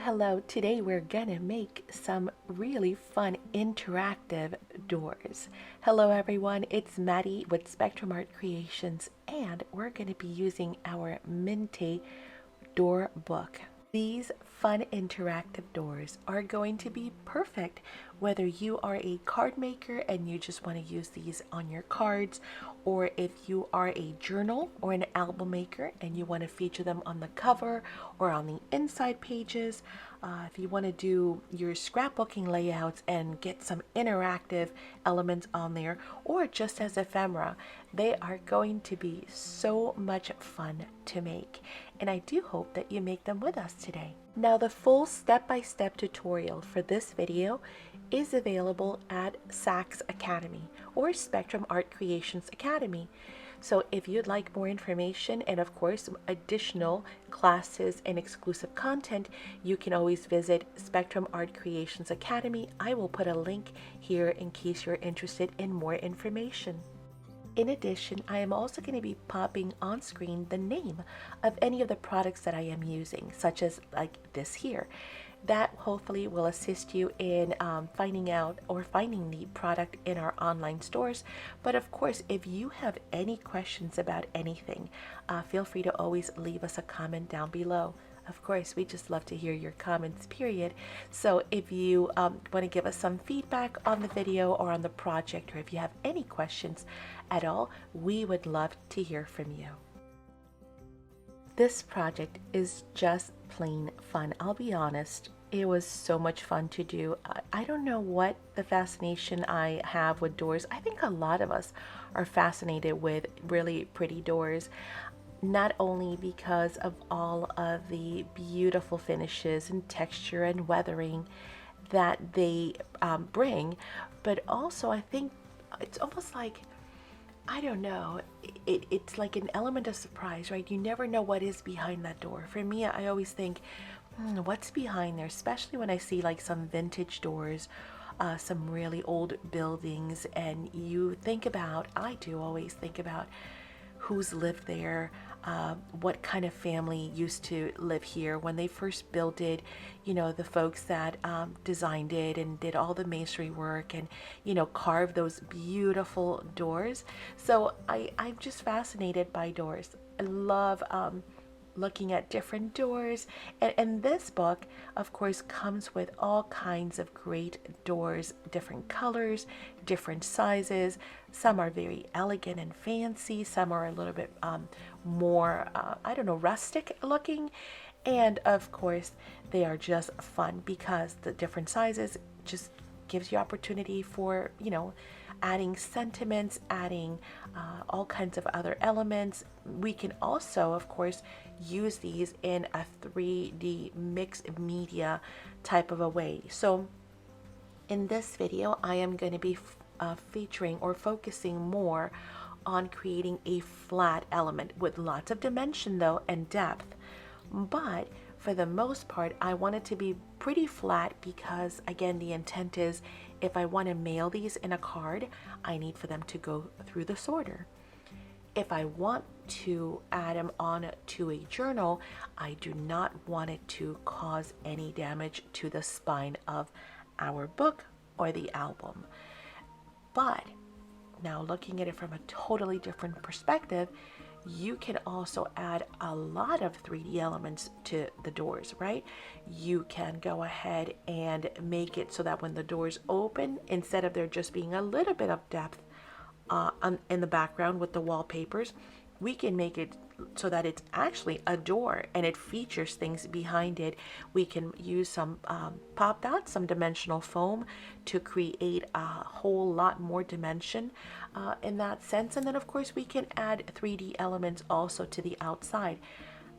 Hello, today we're gonna make some really fun interactive doors. Hello everyone, it's Maddie with Spectrumartcreations and we're gonna be using our Mintay door book. These fun interactive doors are going to be perfect whether you are a card maker and you just want to use these on your cards, or if you are a journal or an album maker and you want to feature them on the cover or on the inside pages. If you want to do your scrapbooking layouts and get some interactive elements on there, or just as ephemera, they are going to be so much fun to make. And I do hope that you make them with us today. Now, the full step-by-step tutorial for this video is available at SACs Academy or Spectrum Art Creations Academy. So if you'd like more information and of course additional classes and exclusive content, you can always visit Spectrum Art Creations Academy. I will put a link here in case you're interested in more information. In addition, I am also going to be popping on screen the name of any of the products that I am using, such as like this here. That hopefully will assist you in finding out or finding the product in our online stores. But of course, if you have any questions about anything, feel free to always leave us a comment down below. Of course, we just love to hear your comments, period. So if you want to give us some feedback on the video or on the project, or if you have any questions at all, we would love to hear from you. This project is just plain fun. I'll be honest, it was so much fun to do. I don't know what the fascination I have with doors. I think a lot of us are fascinated with really pretty doors. Not only because of all of the beautiful finishes and texture and weathering that they bring, but also I think it's almost like, I don't know, it's like an element of surprise, right? You never know what is behind that door. For me, I always think, what's behind there? Especially when I see like some vintage doors, some really old buildings, and you think about, I do always think about who's lived there, what kind of family used to live here when they first built it, you know, the folks that designed it and did all the masonry work and, you know, carved those beautiful doors. So I'm just fascinated by doors. I love looking at different doors, and this book of course comes with all kinds of great doors, different colors, different sizes. Some are very elegant and fancy, some are a little bit more I don't know, rustic looking, and of course they are just fun because the different sizes just gives you opportunity for, you know, adding sentiments, adding all kinds of other elements. We can also, of course, use these in a 3D mixed media type of a way. So in this video, I am going to be featuring or focusing more on creating a flat element with lots of dimension though and depth. But for the most part, I want it to be pretty flat because, again, the intent is if I want to mail these in a card, I need for them to go through the sorter. If I want to add them on to a journal, I do not want it to cause any damage to the spine of our book or the album. But now looking at it from a totally different perspective, you can also add a lot of 3D elements to the doors, right? You can go ahead and make it so that when the doors open, instead of there just being a little bit of depth in the background with the wallpapers, we can make it so that it's actually a door and it features things behind it. We can use some pop out, some dimensional foam to create a whole lot more dimension in that sense. And then of course we can add 3D elements also to the outside.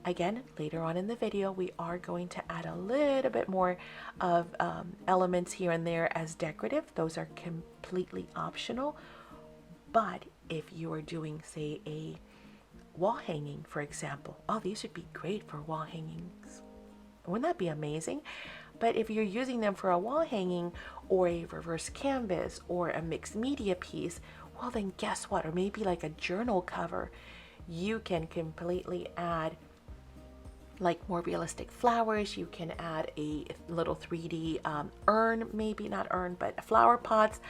Again, later on in the video, we are going to add a little bit more of elements here and there as decorative. Those are completely optional. But if you are doing, say, a wall hanging, for example, oh, these would be great for wall hangings. Wouldn't that be amazing? But if you're using them for a wall hanging or a reverse canvas or a mixed media piece, well, then guess what? Or maybe like a journal cover, you can completely add like more realistic flowers. You can add a little 3D urn, maybe not urn, but flower pots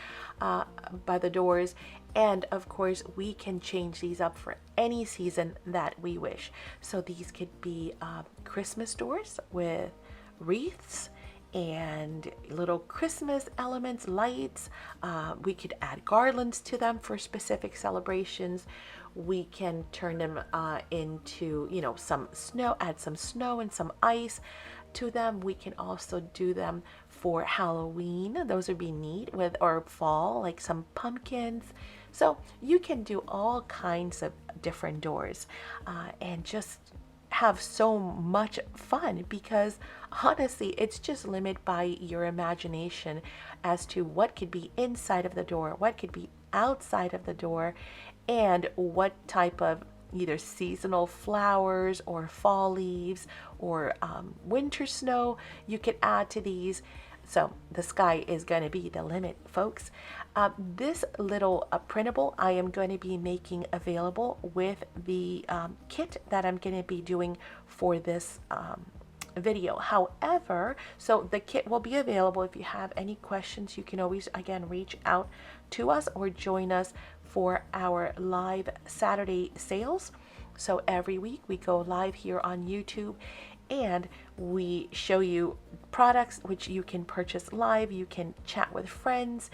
by the doors. And of course, we can change these up for any season that we wish. So these could be Christmas doors with wreaths and little Christmas elements, lights. We could add garlands to them for specific celebrations. We can turn them into, some snow, add some snow and some ice to them. We can also do them for Halloween. Those would be neat or fall, like some pumpkins. So you can do all kinds of different doors and just have so much fun, because honestly it's just limited by your imagination as to what could be inside of the door, what could be outside of the door, and what type of either seasonal flowers or fall leaves or winter snow you could add to these. So the sky is going to be the limit, folks. This little printable I am going to be making available with the kit that I'm going to be doing for this video. However, so the kit will be available. If you have any questions, you can always, again, reach out to us or join us for our live Saturday sales. So every week we go live here on YouTube and we show you products which you can purchase live. You can chat with friends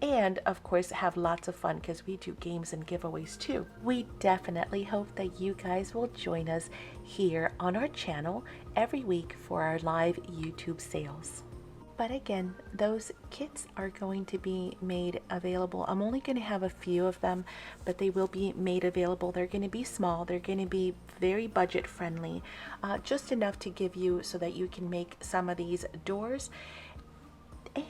and of course have lots of fun, because we do games and giveaways too. We definitely hope that you guys will join us here on our channel every week for our live YouTube sales. But again, those kits are going to be made available. I'm only going to have a few of them, but they will be made available. They're going to be small. They're going to be very budget friendly, just enough to give you so that you can make some of these doors.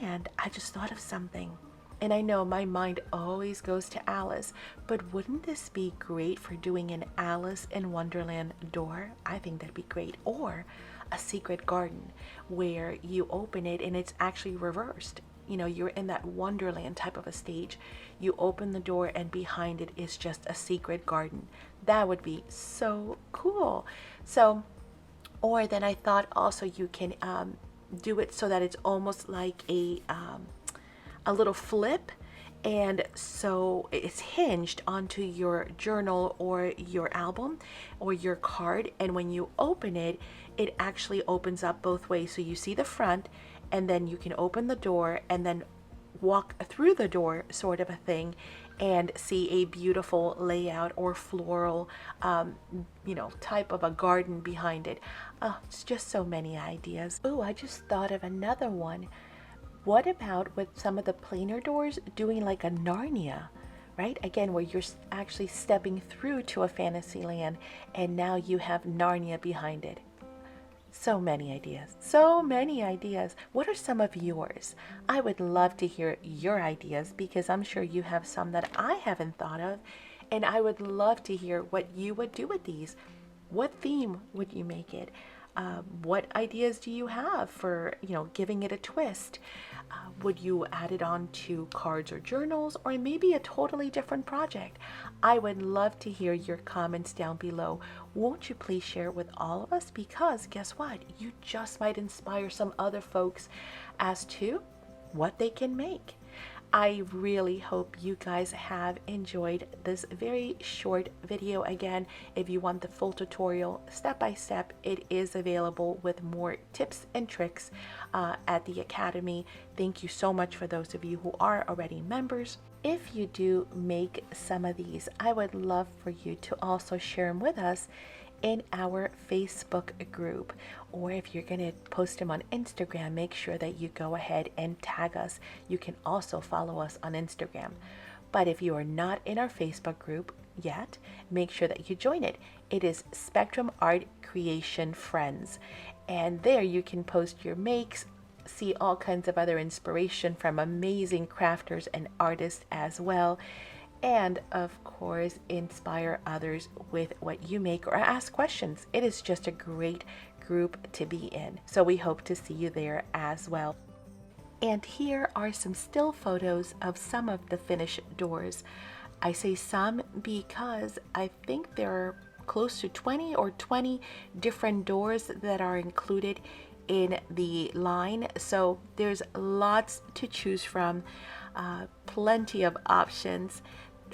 And I just thought of something. And I know my mind always goes to Alice, but wouldn't this be great for doing an Alice in Wonderland door? I think that'd be great. Or a secret garden where you open it and it's actually reversed. You're in that Wonderland type of a stage. You open the door and behind it is just a secret garden. That would be so cool. So, or then I thought also you can do it so that it's almost like a little flip, and so it's hinged onto your journal or your album or your card, and when you open it, it actually opens up both ways. So you see the front, and then you can open the door and then walk through the door, sort of a thing, and see a beautiful layout or floral type of a garden behind it. It's just so many ideas. Oh, I just thought of another one. What about with some of the planer doors doing like a Narnia, right? Again, where you're actually stepping through to a fantasy land and now you have Narnia behind it. So many ideas, so many ideas. What are some of yours? I would love to hear your ideas, because I'm sure you have some that I haven't thought of, and I would love to hear what you would do with these. What theme would you make it? What ideas do you have for, giving it a twist? Would you add it on to cards or journals, or maybe a totally different project? I would love to hear your comments down below. Won't you please share it with all of us? Because guess what? You just might inspire some other folks as to what they can make. I really hope you guys have enjoyed this very short video. Again, if you want the full tutorial step by step, it is available with more tips and tricks at the Academy. Thank you so much for those of you who are already members. If you do make some of these, I would love for you to also share them with us in our Facebook group, or if you're going to post them on Instagram, make sure that you go ahead and tag us. You can also follow us on Instagram. But if you are not in our Facebook group yet, make sure that you join it. It is Spectrum Art Creation Friends, and there you can post your makes, see all kinds of other inspiration from amazing crafters and artists as well, and of course inspire others with what you make or ask questions. It is just a great group to be in, so we hope to see you there as well. And here are some still photos of some of the finished doors. I say some because I think there are close to 20 or 20 different doors that are included in the line. So there's lots to choose from, plenty of options.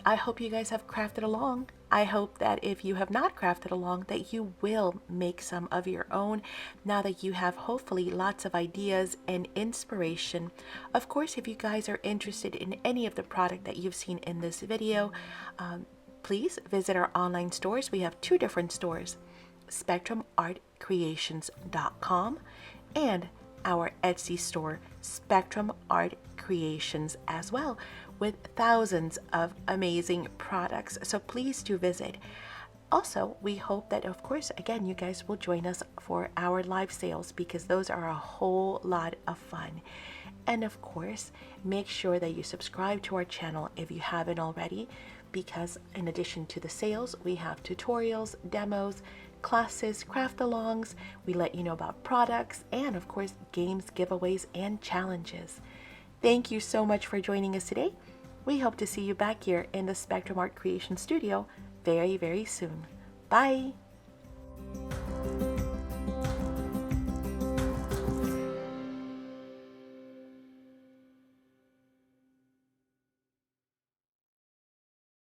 I hope you guys have crafted along. I hope that if you have not crafted along, that you will make some of your own now that you have hopefully lots of ideas and inspiration. Of course, if you guys are interested in any of the product that you've seen in this video, please visit our online stores. We have two different stores, spectrumartcreations.com and our Etsy store, Spectrum Art Creations, as well, with thousands of amazing products. So please do visit. Also, we hope that, of course, again, you guys will join us for our live sales, because those are a whole lot of fun. And of course, make sure that you subscribe to our channel if you haven't already, because in addition to the sales, we have tutorials, demos, classes, craft alongs. We let you know about products, and of course, games, giveaways, and challenges. Thank you so much for joining us today. We hope to see you back here in the Spectrum Art Creation Studio very, very soon. Bye!